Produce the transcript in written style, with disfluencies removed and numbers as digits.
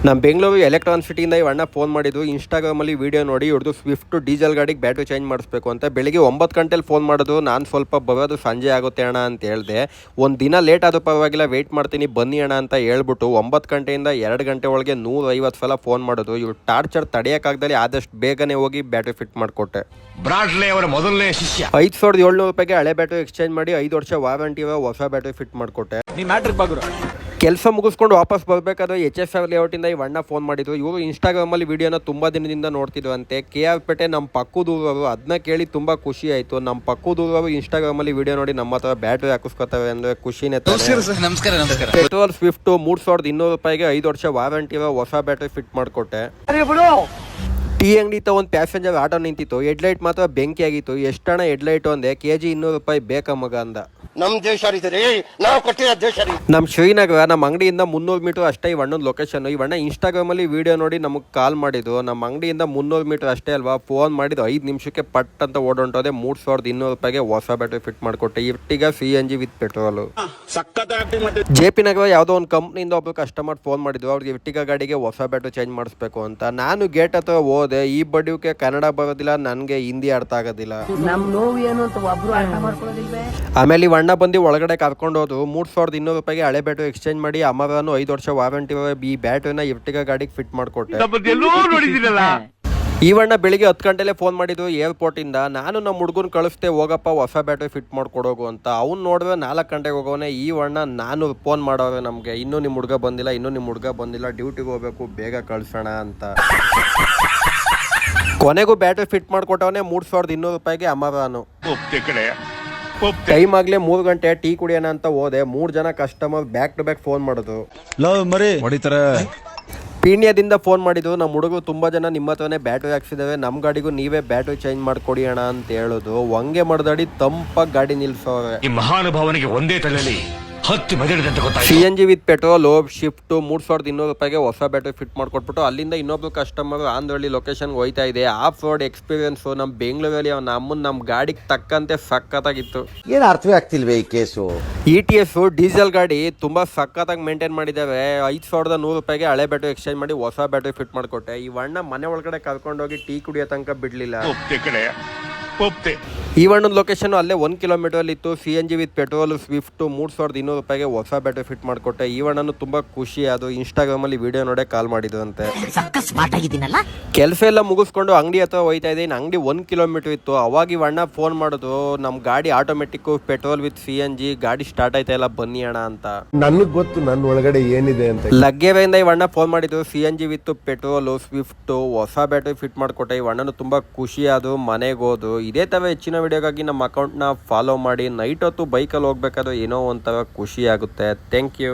ನಮ್ಮ Bengaluru electron ಸಿಟಿಯಿಂದ ಇವಣ್ಣ phone ಮಾಡಿದ್ದು. ಇನ್ಸ್ಟಾಗ್ರಾಮಲ್ಲಿ ವೀಡಿಯೋ ನೋಡಿ ಇವ್ರದ್ದು ಸ್ವಿಫ್ಟ್ ಡೀಸೆಲ್ ಗಾಡಿಗೆ ಬ್ಯಾಟ್ರಿ ಚೇಂಜ್ ಮಾಡಿಸ್ಬೇಕು ಅಂತ. ಬೆಳಿಗ್ಗೆ 9 ಗಂಟೆಲಿ ಫೋನ್ ಮಾಡೋದು. ನಾನು ಸ್ವಲ್ಪ ಬರೋದು ಸಂಜೆ ಆಗುತ್ತೆ ಅಣ್ಣ ಅಂತ ಹೇಳಿದೆ. ಒಂದು ದಿನ ಲೇಟ್ ಆದರೂ ಪರವಾಗಿಲ್ಲ, ವೆಯ್ಟ್ ಮಾಡ್ತೀನಿ ಬನ್ನಿ ಅಣ್ಣ ಅಂತ ಹೇಳ್ಬಿಟ್ಟು 9 ಗಂಟೆಯಿಂದ 2 ಗಂಟೆ ಒಳಗೆ 150 ಸಲ ಫೋನ್ ಮಾಡೋದು. ಇವ್ರು ಟಾರ್ಚರ್ ತಡೆಯೋಕ್ಕಾಗ್ದಲ್ಲಿ ಆದಷ್ಟು ಬೇಗನೆ ಹೋಗಿ ಬ್ಯಾಟ್ರಿ ಫಿಟ್ ಮಾಡಿಕೊಟ್ಟೆ. ಬ್ರಾಡ್ಲೆ ಅವರ ಮೊದಲನೇ ಶಿಷ್ಯ. 5700 ರೂಪಾಯಿಗೆ ಹಳೆ ಬ್ಯಾಟ್ರಿ ಎಕ್ಸ್ಚೇಂಜ್ ಮಾಡಿ 5 ವರ್ಷ ವಾರಂಟಿ ಹೊಸ ಬ್ಯಾಟ್ರಿ ಫಿಟ್ ಮಾಡಿಕೊಟ್ಟೆ. ಕೆಲಸ ಮುಗಿಸ್ಕೊಂಡು ವಾಪಸ್ ಬರಬೇಕಾದ್ರೆ HSR ಲೇಔಟಿಂದ ಇವಣ್ಣ ಫೋನ್ ಮಾಡಿದ್ರು. ಇವರು ಇನ್ಸ್ಟಾಗ್ರಾಮಲ್ಲಿ ವೀಡಿಯೋನ ತುಂಬ ದಿನದಿಂದ ನೋಡ್ತಿದ್ರು ಅಂತೆ. KR ಪೇಟೆ ನಮ್ಮ ಪಕ್ಕದೂರವರು. ಅದನ್ನ ಕೇಳಿ ತುಂಬ ಖುಷಿ ಆಯಿತು. ನಮ್ಮ ಪಕ್ಕದೂರವರು ಇನ್ಸ್ಟಾಗ್ರಾಮಲ್ಲಿ ವೀಡಿಯೋ ನೋಡಿ ನಮ್ಮ ಹತ್ರ ಬ್ಯಾಟ್ರಿ ಹಾಕಿಸ್ಕೊತವೆ ಅಂದರೆ ಖುಷಿನೇ. ನಮಸ್ಕಾರ. ಪೆಟ್ರೋಲ್ ಸ್ವಿಫ್ಟು 3200 ರೂಪಾಯಿಗೆ 5 ವರ್ಷ ವಾರಂಟಿ ಹೊಸ ಬ್ಯಾಟ್ರಿ ಫಿಟ್ ಮಾಡಿಕೊಟ್ಟೆ. ಟೀ ಅಂಗಡಿ ಒಂದು ಪ್ಯಾಸೆಂಜರ್ ಆಟೋ ನಿಂತಿತ್ತು. ಹೆಡ್ಲೈಟ್ ಮಾತ್ರ ಬೆಂಕಿ ಆಗಿತ್ತು. ಎಷ್ಟಣ್ಣ ಹೆಡ್ಲೈಟು ಅಂದೆ. KG 200 ರೂಪಾಯಿ ಬೇಕಾ ಮಗ ಅಂದ. ನಮ್ಮ ದೇಶ ನಾವು ಕೊಟ್ಟಿರೋ ದೇಶ. ನಮ್ಮ ಶ್ರೀನಗರ ನಮ್ಮ ಅಂಗಡಿಯಿಂದ 300 ಮೀಟರ್ ಅಷ್ಟೇ ಇವಣ್ಣನ ಲೊಕೇಶನ್. ಇವಣ್ಣ ಇನ್ಸ್ಟಾಗ್ರಾಮಲ್ಲಿ ವೀಡಿಯೋ ನೋಡಿ ನಮಗೆ ಕಾಲ್ ಮಾಡಿದ್ದು. ನಮ್ಮ ಅಂಗಡಿಯಿಂದ 300 ಮೀಟರ್ ಅಷ್ಟೇ ಅಲ್ವಾ. ಫೋನ್ ಮಾಡಿದ್ದು 5 ನಿಮಿಷಕ್ಕೆ ಪಟ್ ಅಂತ ಓಡೊಂಟೋದೆ. 3200 ರೂಪಾಯಿಗೆ ಹೊಸ ಬ್ಯಾಟ್ರಿ ಫಿಟ್ ಮಾಡಿಕೊಟ್ಟೆ. Ertiga CNG with petrol. JP Nagar ಯಾವುದೋ ಒಂದು ಕಂಪ್ನಿಯಿಂದ ಒಬ್ಬರು ಕಸ್ಟಮರ್ ಫೋನ್ ಮಾಡಿದ್ರು. ಅವ್ರಿಗೆ ಇರ್ಟಿಗ ಗಾಡಿಗೆ ಹೊಸ ಬ್ಯಾಟ್ರಿ ಚೇಂಜ್ ಮಾಡಿಸ್ಬೇಕು ಅಂತ. ನಾನು ಗೇಟ್ ಹತ್ರ ಹೋದೆ. ಈ ಬಡ್ಡಿಗೆ ಕನ್ನಡ ಬರೋದಿಲ್ಲ, ನನಗೆ ಹಿಂದಿ ಅರ್ಥ ಆಗೋದಿಲ್ಲ. ಆಮೇಲೆ ಇವಣ್ಣ ಬಂದು ಒಳಗಡೆ ಕರ್ಕೊಂಡು ಹೋದ್ರು. 3200 ರೂಪಾಯಿಗೆ ಹಳೆ ಬ್ಯಾಟ್ರಿ ಎಕ್ಸ್ಚೇಂಜ್ ಮಾಡಿ ಅಮರನು 5 ವರ್ಷ ವಾರಂಟಿ ಈ ಬ್ಯಾಟ್ರಿನ ಇರ್ಟಿಗ ಗಾಡಿಗೆ ಫಿಟ್ ಮಾಡಿಕೊಟ್ಟೆ. ಇವಣ್ಣ ಬೆಳಿಗ್ಗೆ 10 ಗಂಟೆಲೆ ಫೋನ್ ಮಾಡಿದ್ರು ಏರ್ಪೋರ್ಟ್ ಇಂದ. ನಾನು ನಮ್ಮ ಹುಡುಗನ್ ಕಳಿಸ್ತೆ, ಹೋಗಪ್ಪ ಹೊಸ ಬ್ಯಾಟ್ರಿ ಫಿಟ್ ಮಾಡ್ಕೊಡೋಗು ಅಂತ. ಅವ್ನು ನೋಡಿದ್ರೆ 4 ಗಂಟೆಗೆ ಹೋಗೋನೆ. ಇವಣ್ಣ ನಾನು ಫೋನ್ ಮಾಡೋರೆ ನಮಗೆ, ಇನ್ನೂ ನಿಮ್ಮ ಹುಡುಗ ಬಂದಿಲ್ಲ, ಡ್ಯೂಟಿಗೆ ಹೋಗ್ಬೇಕು, ಬೇಗ ಕಳ್ಸೋಣ ಅಂತ. ಕೊನೆಗೂ ಬ್ಯಾಟ್ರಿ ಫಿಟ್ ಮಾಡ್ಕೊಟ್ಟವನೇ 3200 ರೂಪಾಯಿಗೆ ಅಮರಾನು. ಟೈಮ್ ಆಗ್ಲೇ 3 ಗಂಟೆ ಟೀ ಕುಡಿಯೋಣ ಅಂತ ಹೋದೆ. 3 ಜನ customer back to back phone ಮಾಡೋದು. ಪೀಣ್ಯದಿಂದ ಫೋನ್ ಮಾಡಿದ್ರು. ನಮ್ಮ ಹುಡುಗರು ತುಂಬಾ ಜನ ನಿಮ್ಮ ಹತ್ರನೇ ಬ್ಯಾಟ್ರಿ ಹಾಕ್ಸಿದಾವೆ, ನಮ್ಮ ಗಾಡಿಗೂ ನೀವೇ ಬ್ಯಾಟ್ರಿ ಚೇಂಜ್ ಮಾಡ್ಕೊಡಿ ಅಣ್ಣ ಅಂತ ಹೇಳೋದು. ಹಂಗೆ ಮಾಡ್ದಾಡಿ ತಂಪಾಗಿ ಗಾಡಿ ನಿಲ್ಸೋರೆ. ಈ ಮಹಾನುಭಾವನಿಗೆ ಒಂದೇ ತಲೆಯಲ್ಲಿ 10 ಮೆದಳಿದಂತ ಗೊತ್ತಾಯ್ತು. CNG ವಿತ್ ಪೆಟ್ರೋಲ್ ಶಿಫ್ಟ್ 3200 ರೂಪಾಯಿಗೆ ಹೊಸ ಬ್ಯಾಟ್ರಿ ಫಿಟ್ ಮಾಡ್ಕೊಟ್ಬಿಟ್ಟು ಅಲ್ಲಿಂದ ಇನ್ನೊಬ್ರು ಕಸ್ಟಮರ್ ಆಂಧ್ರಹಳ್ಳಿ ಲೊಕೇಶನ್ಗೆ ಹೋಯ್ತಾ ಇದೆ. ಆಫ್ ರೋಡ್ ಎಕ್ಸ್ಪೀರಿಯನ್ಸ್ ನಮ್ಮ ಬೆಂಗಳೂರಲ್ಲಿ ನಮ್ಮ ಗಾಡಿಗೆ ತಕ್ಕಂತೆ ಸಖತ್ತಾಗಿತ್ತು. ಏನು ಅರ್ಥವೇ ಆಗ್ತಿಲ್ವೇ ಈ ಕೇಸು. ETS ಡೀಸೆಲ್ ಗಾಡಿ ತುಂಬಾ ಸಖತ್ತಾಗಿ ಮೇಂಟೈನ್ ಮಾಡಿದ್ದಾವೆ. 5100 ರೂಪಾಯಿಗೆ ಹಳೆ ಬ್ಯಾಟ್ರಿ ಎಕ್ಸ್ಚೇಂಜ್ ಮಾಡಿ ಹೊಸ ಬ್ಯಾಟ್ರಿ ಫಿಟ್ ಮಾಡ್ಕೊಟ್ಟೆ. ಈ ವಣ್ಣ ಮನೆ ಒಳಗಡೆ ಕರ್ಕೊಂಡೋಗಿ ಟೀ ಕುಡಿಯೋ ತನಕ ಬಿಡ್ಲಿಲ್ಲ. ಈ ವಣ್ಣದ ಲೊಕೇಶನ್ ಅಲ್ಲೇ 1 ಕಿಲೋಮೀಟರ್ ಅಲ್ಲಿ ಇತ್ತು. CNG ವಿತ್ ಪೆಟ್ರೋಲ್ ಸ್ವಿಫ್ಟ್ 3200 ರೂಪಾಯಿಗೆ ಹೊಸ ಬ್ಯಾಟ್ರಿ ಫಿಟ್ ಮಾಡ್ಕೊಟ್ಟೆ. ಈ ವಣ್ಣನು ತುಂಬಾ ಖುಷಿ. ಅದು ಇನ್ಸ್ಟಾಗ್ರಾಮ್ ಅಲ್ಲಿ ವಿಡಿಯೋ ನೋಡೇ ಕಾಲ್ ಮಾಡಿದ್ರು ಅಂತೆ. ಕೆಲಸ ಎಲ್ಲ ಮುಗಿಸ್ಕೊಂಡು ಅಂಗಡಿ ಹತ್ರ ಹೋಯ್ತಾ ಇದ್ದೀನಿ. ಅಂಗಡಿ 1 ಕಿಲೋಮೀಟರ್ ಇತ್ತು. ಅವಾಗ ಈ ವಣ್ಣ ಫೋನ್ ಮಾಡೋದು, ನಮ್ ಗಾಡಿ ಆಟೋಮೆಟಿಕ್ ಪೆಟ್ರೋಲ್ ವಿತ್ CNG ಗಾಡಿ ಸ್ಟಾರ್ಟ್ ಆಯ್ತಾ ಇಲ್ಲ ಬನ್ನಿ ಅಣ್ಣ ಅಂತ. ನನಗ್ ಗೊತ್ತು ನನ್ನ ಒಳಗಡೆ ಏನಿದೆ ಅಂತ. ಲಗ್ಗೆರೆಯಿಂದ ಈ ವಣ್ಣ ಫೋನ್ ಮಾಡಿದ್ರು. CNG ವಿತ್ ಪೆಟ್ರೋಲ್ ಸ್ವಿಫ್ಟ್ ಹೊಸ ಬ್ಯಾಟ್ರಿ ಫಿಟ್ ಮಾಡ್ಕೊಟ್ಟೆ. ಈ ವಣ್ಣನು ತುಂಬಾ ಖುಷಿ. ಅದು ಮನೆಗೆ ಹೋದು. ಇದೇ ತರ ಹೆಚ್ಚಿನ ವಿಡಿಯೋಗಾಗಿ ನಮ್ಮ ಅಕೌಂಟ್ನ ಫಾಲೋ ಮಾಡಿ. ನೈಟ್ ಹೊತ್ತು ಬೈಕಲ್ಲಿ ಹೋಗ್ಬೇಕಾದ್ರೆ ಏನೋ ಒಂಥರ ಖುಷಿ ಆಗುತ್ತೆ. Thank you.